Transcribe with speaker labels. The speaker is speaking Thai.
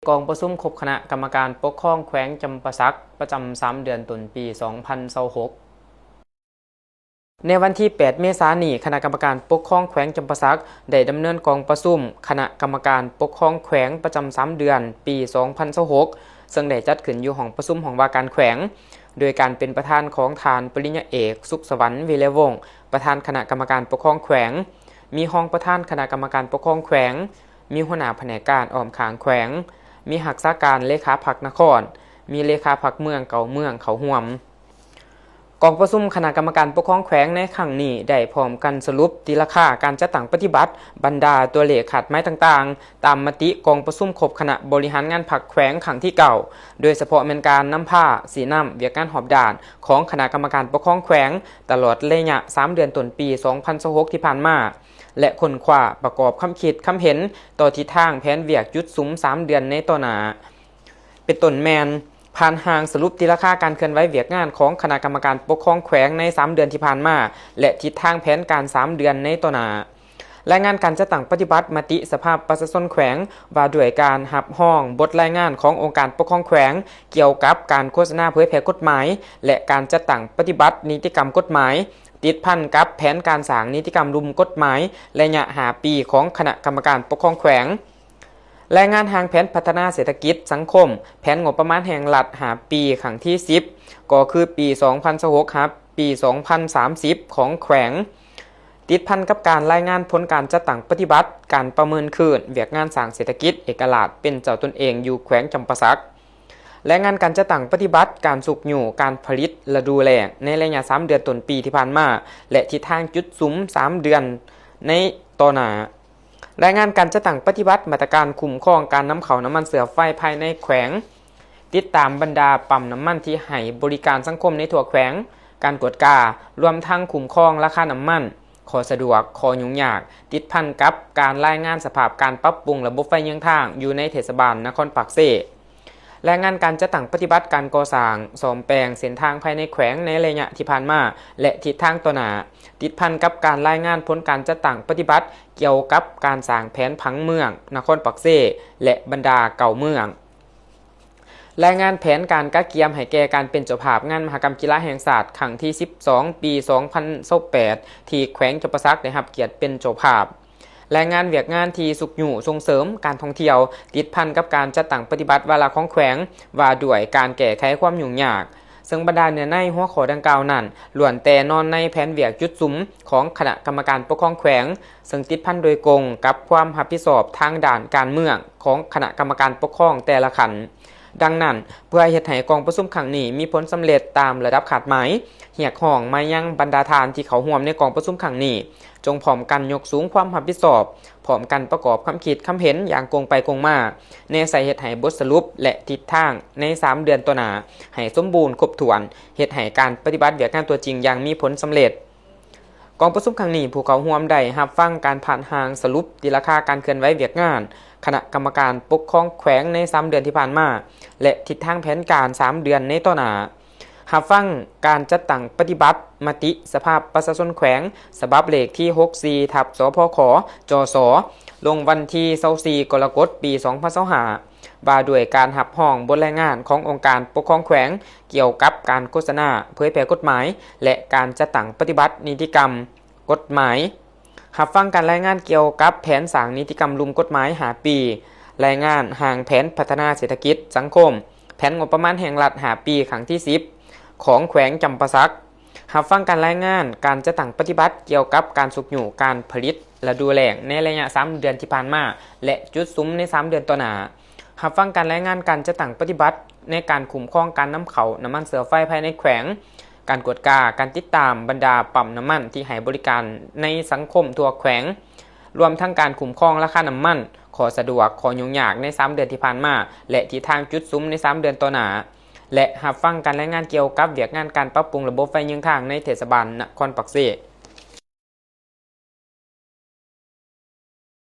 Speaker 1: กองประชุมครบคณะกรรมการปกครองแขวงจำปาสักประจำ3 เดือนตุลาปี 2026ในวันที่ 8 เมษายนนี้คณะกรรมการปกครองแขวงจำปาสักได้ดำเนินกองประชุมคณะกรรมการปกครองแขวงประจำ3 เดือนปี 2026ซึ่งได้จัดขึ้นอยู่ห้องประชุมของว่าการแขวงโดยการเป็นประธานของฐานปริญญาเอกสุขสวรรค์วีระวงศ์ประธานคณะกรรมการปกครองแขวงมีรองประธานคณะกรรมการปกครองแขวงมีหัวหน้าแผนกการอ้อมข้างแขวงมีหักษาการเลขาพรรคนครมีเลขาพรรคเมืองเก่าเมืองเขาห่วมกองประชุมคณะกรรมการปกครองแขวงในครั้งนี้ได้พร้อมกันสรุปตีราคาการจัดตั้งปฏิบัติบรรดาตัวเลขขาดไม้ต่างๆตามมติกองประชุมครบคณะบริหารงานพรรคแขวงครั้งที่เก่าโดยเฉพาะเป็นการนำผ้าสีน้ำเวียกงานหอบด่านของคณะกรรมการปกครองแขวงตลอดระยะ3 เดือนต้นปี 2026 ที่ผ่านมาและค้นคว้าประกอบคำคิดคำเห็นต่อทิศทางแผนเวียกยุดซุ้ม3 เดือนในต่อหน้าเป็นต้นแมนผ่านหางสรุปตีราคาการเคลื่อนไหวเวียกงานของคณะกรรมการปกครองแขวงใน3 เดือนที่ผ่านมาและทิศทางแผนการ3 เดือนในต่อหน้ารายงานการจัดตั้งปฏิบัติมติสภาพประชาชนแขวงว่าด้วยการหับห้องบทรายงานขององค์การปกครองแขวงเกี่ยวกับการโฆษณาเผยแพร่กฎหมายและการจัดตั้งปฏิบัตินิติกรรมกฎหมายติดพันกับแผนการสร้างนิติกรรมรุมกฎหมายระยะ5 ปีของคณะกรรมการปกครองแขวงรายงานทางแผนพัฒนาเศรษฐกิจสังคมแผนงบประมาณแห่งรัฐ5 ปีครั้งที่10ก็คือปี 2026 ครับปี 2030 ของแขวงติดพันกับการรายงานผลการจัดตั้งปฏิบัติการประเมินคืนเวียกงานสร้างเศรษฐกิจเอกราชเป็นเจ้าตนเองอยู่แขวงจำปาสักและงานการจัดตั้งปฏิบัติการสุกอยู่การผลิตและดูแลในระยะ3 เดือนต้นปีที่ผ่านมาและทิศทางจุดซุ้ม3 เดือนในต่อหน้ารายงานการจัดตั้งปฏิบัติมาตรการคุ้มครองการนำเข้าน้ำมันเสือไฟภายในแขวงติดตามบรรดาปั๊มน้ำมันที่ให้บริการสังคมในทั่วแขวงการกวดการวมทั้งคุ้มครองราคาน้ำมันขอสะดวกขอยุ่งยากติดพันกับการรายงานสภาพการปรับปรุงระบบไฟเยื้องทางอยู่ในเทศบาลนครปากเซ่และงานการจัดตั้งปฏิบัติการก่อสร้างซ่อมแปลงเส้นทางภายในแขวงในระยะที่ผ่านมาและทิศทางต่อหน้าติดพันกับการรายงานผลการจัดตั้งปฏิบัติเกี่ยวกับการสร้างแผนผังเมืองนครปากเซ่และบรรดาเก่าเมืองรายงานแผนการกะเกียมให้แก่การเป็นเจ้าภาพงานมหกรรมกีฬาแห่งชาติครั้งที่12 ปี 2028ที่แขวงจำปาสักได้รับเกียรติเป็นเจ้าภาพรายงานเวียกงานที่สุกอยู่ส่งเสริมการท่องเที่ยวติดพันกับการจัดตั้งปฏิบัติวาระของแขวงว่าด้วยการแก้ไขความยุ่งยากซึ่งบรรดาเนื้อในหัวข้อดังกล่าวนั้นล้วนแต่นอนในแผนเวียกยุดซุ้มของคณะกรรมการปกครองแขวงซึ่งติดพันโดยกงกับความรับผิดชอบทางด้านการเมืองของคณะกรรมการปกครองแต่ละขันดังนั้นเพื่อเฮ็ดให้กองประชุมครั้งนี้มีผลสำเร็จตามระดับคาดหมายเรียกร้องมายังบรรดาทานที่เขาร่วมในกองประชุมครั้งนี้จงพร้อมกันยกสูงความรับผิดชอบพร้อมกันประกอบคำคิดคำเห็นอย่างกงไปกงมาในใส่เฮ็ดให้บทสรุปและทิศทางใน3 เดือนต่อหน้าให้สมบูรณ์ครบถ้วนเฮ็ดให้การปฏิบัติเวียกงานตัวจริงอย่างมีผลสำเร็จกองประชุมครั้งนี้ผู้เขาร่วมได้รับฟังการผ่านหางสรุปตีราคาการเคลื่อนไหวเวียกงานคณะกรรมการปกครองแขวงใน3 เดือนที่ผ่านมาและทิศทางแผนการ3 เดือนในต่อหน้ารับฟังการจัดตั้งปฏิบัติมติสภาพประชาชนแขวงฉบับเลขที่64/สพขจสลงวันที่24 กรกฎาคม ปี 2025ว่าด้วยการหับห้องบทรายงานขององค์การปกครองแขวงเกี่ยวกับการโฆษณาเผยแพร่กฎหมายและการจัดตั้งปฏิบัตินิติกรรมกฎหมายรับฟังการรายงานเกี่ยวกับแผนสร้างนิติกรรมรุมกฎหมาย5 ปีรายงานห่างแผนพัฒนาเศรษฐกิจสังคมแผนงบประมาณแห่งรัฐ5 ปีครั้งที่10ของแขวงจำปาสักรับฟังการรายงานการจัดตั้งปฏิบัติเกี่ยวกับการสุกอยู่การผลิตและดูแลในระยะ3 เดือนที่ผ่านมาและจุดซุ้มใน3 เดือนต่อหน้ารับฟังการรายงานการจัดตั้งปฏิบัติในการคุ้มครองการนำเข้าน้ำมันเสือไฟภายในแขวงการกวดการติดตามบรรดาปั๊มน้ำมันที่ให้บริการในสังคมทั่วแขวงรวมทั้งการคุ้มครองราคาน้ำมันขอสะดวกขอยุ่งยากใน3 เดือนที่ผ่านมาและทิศทางจุดซุ้มใน3 เดือนต่อหน้าและรับฟังการรายงานเกี่ยวกับเวียกงานการปรับปรุงระบบไฟเยื้องทางในเทศบาลนครปากเซ่